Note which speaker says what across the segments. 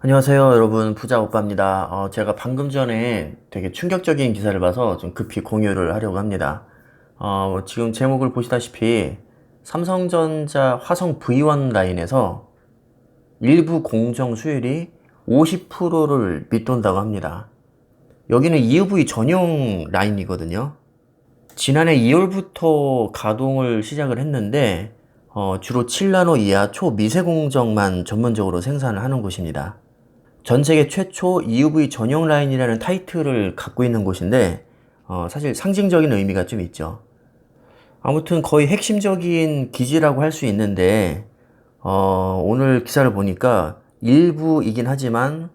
Speaker 1: 안녕하세요, 여러분. 부자 오빠입니다. 제가 방금 전에 되게 충격적인 기사를 봐서 좀 급히 공유를 하려고 합니다. 지금 제목을 보시다시피 삼성전자 화성 V1 라인에서 일부 공정 수율이 50%를 밑돈다고 합니다. 여기는 EUV 전용 라인이거든요. 지난해 2월부터 가동을 시작을 했는데, 주로 7나노 이하 초미세 공정만 전문적으로 생산을 하는 곳입니다. 전 세계 최초 EUV 전용 라인이라는 타이틀을 갖고 있는 곳인데 사실 상징적인 의미가 좀 있죠. 아무튼 거의 핵심적인 기지라고 할 수 있는데 오늘 기사를 보니까 일부이긴 하지만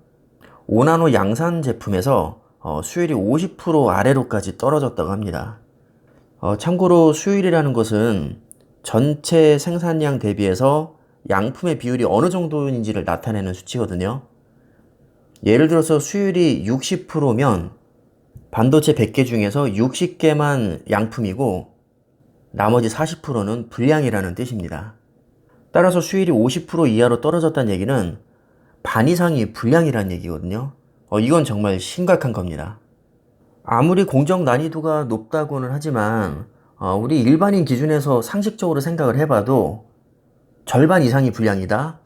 Speaker 1: 5나노 양산 제품에서 수율이 50% 아래로까지 떨어졌다고 합니다. 참고로 수율이라는 것은 전체 생산량 대비해서 양품의 비율이 어느 정도인지를 나타내는 수치거든요. 예를 들어서 수율이 60%면 반도체 100개 중에서 60개만 양품이고 나머지 40%는 불량이라는 뜻입니다. 따라서 수율이 50% 이하로 떨어졌다는 얘기는 반 이상이 불량이라는 얘기거든요. 이건 정말 심각한 겁니다. 아무리 공정 난이도가 높다고는 하지만 우리 일반인 기준에서 상식적으로 생각을 해봐도 절반 이상이 불량이다?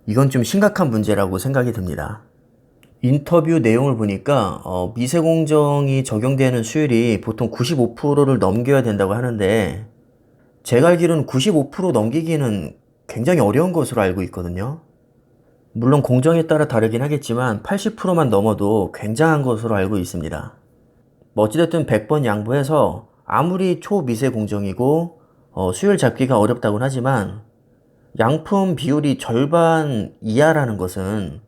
Speaker 1: 이건 좀 심각한 문제라고 생각이 듭니다. 인터뷰 내용을 보니까 미세 공정이 적용되는 수율이 보통 95%를 넘겨야 된다고 하는데 제가 알기로는 95% 넘기기는 굉장히 어려운 것으로 알고 있거든요. 물론 공정에 따라 다르긴 하겠지만 80%만 넘어도 굉장한 것으로 알고 있습니다. 어찌됐든 100번 양보해서 아무리 초미세 공정이고 수율 잡기가 어렵다고는 하지만 양품 비율이 절반 이하라는 것은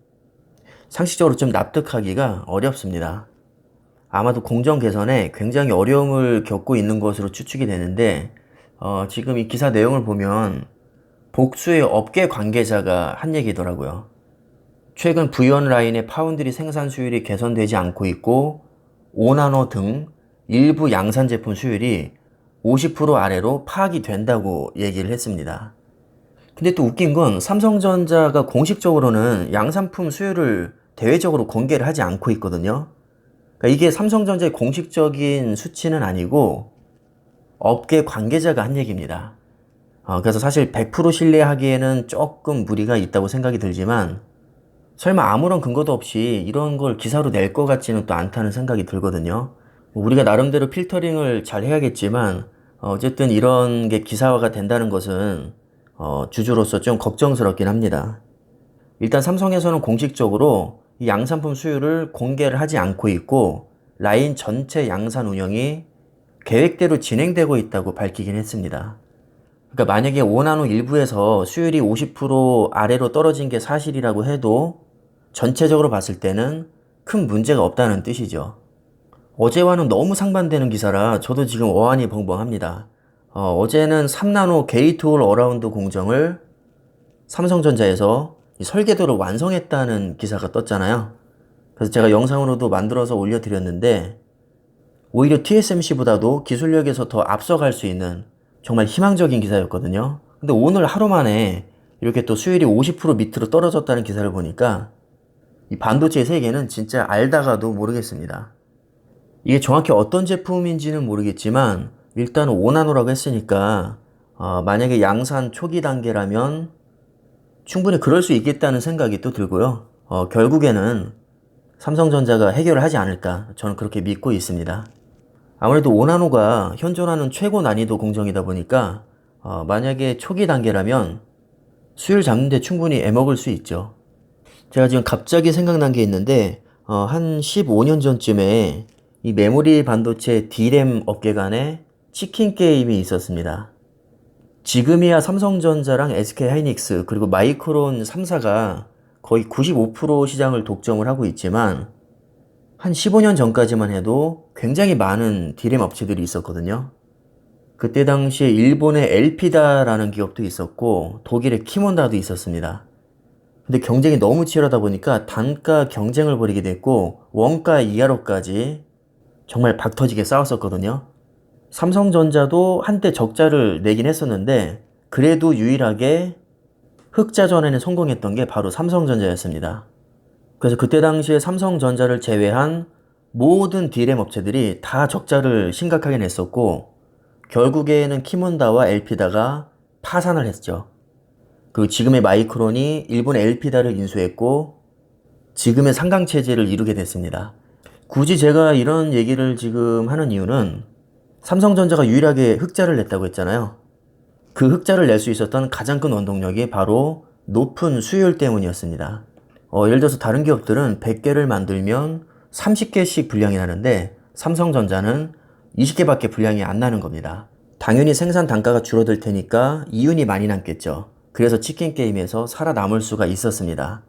Speaker 1: 상식적으로 좀 납득하기가 어렵습니다. 아마도 공정 개선에 굉장히 어려움을 겪고 있는 것으로 추측이 되는데 지금 이 기사 내용을 보면 복수의 업계 관계자가 한 얘기더라고요. 최근 V1 라인의 파운드리 생산 수율이 개선되지 않고 있고 5나노 등 일부 양산 제품 수율이 50% 아래로 파악이 된다고 얘기를 했습니다. 근데 또 웃긴 건 삼성전자가 공식적으로는 양산품 수율을 대외적으로 공개를 하지 않고 있거든요. 그러니까 이게 삼성전자의 공식적인 수치는 아니고 업계 관계자가 한 얘기입니다. 그래서 사실 100% 신뢰하기에는 조금 무리가 있다고 생각이 들지만 설마 아무런 근거도 없이 이런 걸 기사로 낼 것 같지는 또 않다는 생각이 들거든요. 우리가 나름대로 필터링을 잘 해야겠지만 어쨌든 이런 게 기사화가 된다는 것은 주주로서 좀 걱정스럽긴 합니다. 일단 삼성에서는 공식적으로 이 양산품 수율을 공개를 하지 않고 있고 라인 전체 양산 운영이 계획대로 진행되고 있다고 밝히긴 했습니다. 그러니까 만약에 5나노 일부에서 수율이 50% 아래로 떨어진 게 사실이라고 해도 전체적으로 봤을 때는 큰 문제가 없다는 뜻이죠. 어제와는 너무 상반되는 기사라 저도 지금 어안이 벙벙합니다. 어제는 3나노 게이트 올 어라운드 공정을 삼성전자에서 이 설계도를 완성했다는 기사가 떴잖아요. 그래서 제가 영상으로도 만들어서 올려드렸는데 오히려 TSMC보다도 기술력에서 더 앞서갈 수 있는 정말 희망적인 기사였거든요. 근데 오늘 하루 만에 이렇게 또 수율이 50% 밑으로 떨어졌다는 기사를 보니까 이 반도체 세계는 진짜 알다가도 모르겠습니다. 이게 정확히 어떤 제품인지는 모르겠지만 일단 5나노라고 했으니까 만약에 양산 초기 단계라면 충분히 그럴 수 있겠다는 생각이 또 들고요. 결국에는 삼성전자가 해결을 하지 않을까 저는 그렇게 믿고 있습니다. 아무래도 5나노가 현존하는 최고 난이도 공정이다 보니까 만약에 초기 단계라면 수율 잡는데 충분히 애먹을 수 있죠. 제가 지금 갑자기 생각난 게 있는데 한 15년 전쯤에 이 메모리 반도체 D램 업계 간에 치킨 게임이 있었습니다. 지금이야 삼성전자랑 SK하이닉스 그리고 마이크론 3사가 거의 95% 시장을 독점을 하고 있지만 한 15년 전까지만 해도 굉장히 많은 D램 업체들이 있었거든요. 그때 당시에 일본의 엘피다라는 기업도 있었고 독일의 키몬다도 있었습니다. 근데 경쟁이 너무 치열하다 보니까 단가 경쟁을 벌이게 됐고 원가 이하로까지 정말 박터지게 싸웠었거든요. 삼성전자도 한때 적자를 내긴 했었는데 그래도 유일하게 흑자 전환에 성공했던 게 바로 삼성전자였습니다. 그래서 그때 당시에 삼성전자를 제외한 모든 D램 업체들이 다 적자를 심각하게 냈었고, 결국에는 키몬다와 엘피다가 파산을 했죠. 그리고 지금의 마이크론이 일본의 엘피다를 인수했고, 지금의 상강체제를 이루게 됐습니다. 굳이 제가 이런 얘기를 지금 하는 이유는 삼성전자가 유일하게 흑자를 냈다고 했잖아요. 그 흑자를 낼 수 있었던 가장 큰 원동력이 바로 높은 수요율 때문이었습니다. 예를 들어서 다른 기업들은 100개를 만들면 30개씩 분량이 나는데 삼성전자는 20개밖에 분량이 안 나는 겁니다. 당연히 생산 단가가 줄어들 테니까 이윤이 많이 남겠죠. 그래서 치킨 게임에서 살아남을 수가 있었습니다.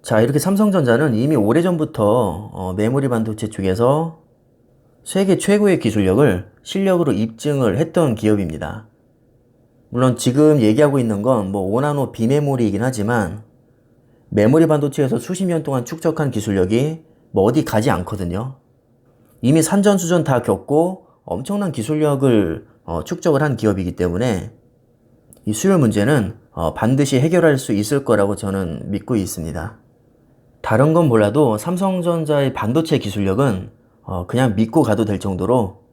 Speaker 1: 자, 이렇게 삼성전자는 이미 오래전부터 메모리 반도체 쪽에서 세계 최고의 기술력을 실력으로 입증을 했던 기업입니다. 물론 지금 얘기하고 있는 건 5나노 비메모리이긴 하지만 메모리 반도체에서 수십 년 동안 축적한 기술력이 어디 가지 않거든요. 이미 산전수전 다 겪고 엄청난 기술력을 축적을 한 기업이기 때문에 이 수요 문제는 반드시 해결할 수 있을 거라고 저는 믿고 있습니다. 다른 건 몰라도 삼성전자의 반도체 기술력은 그냥 믿고 가도 될 정도로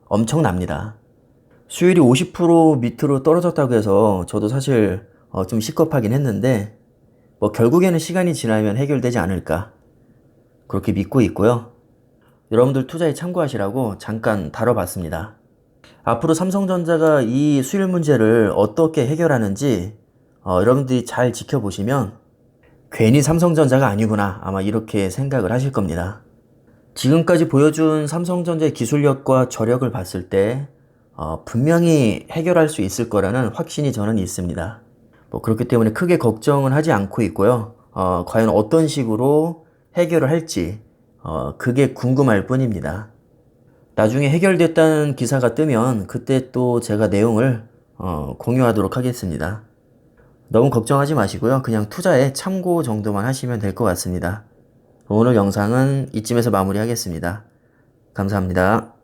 Speaker 1: 엄청납니다. 수율이 50% 밑으로 떨어졌다고 해서 저도 사실 좀 식겁하긴 했는데 결국에는 시간이 지나면 해결되지 않을까 그렇게 믿고 있고요. 여러분들 투자에 참고하시라고 잠깐 다뤄봤습니다. 앞으로 삼성전자가 이 수율 문제를 어떻게 해결하는지 여러분들이 잘 지켜보시면 괜히 삼성전자가 아니구나 아마 이렇게 생각을 하실 겁니다. 지금까지 보여준 삼성전자의 기술력과 저력을 봤을 때 분명히 해결할 수 있을 거라는 확신이 저는 있습니다. 그렇기 때문에 크게 걱정은 하지 않고 있고요. 과연 어떤 식으로 해결을 할지 그게 궁금할 뿐입니다. 나중에 해결됐다는 기사가 뜨면 그때 또 제가 내용을 공유하도록 하겠습니다. 너무 걱정하지 마시고요. 그냥 투자에 참고 정도만 하시면 될 것 같습니다. 오늘 영상은 이쯤에서 마무리하겠습니다. 감사합니다.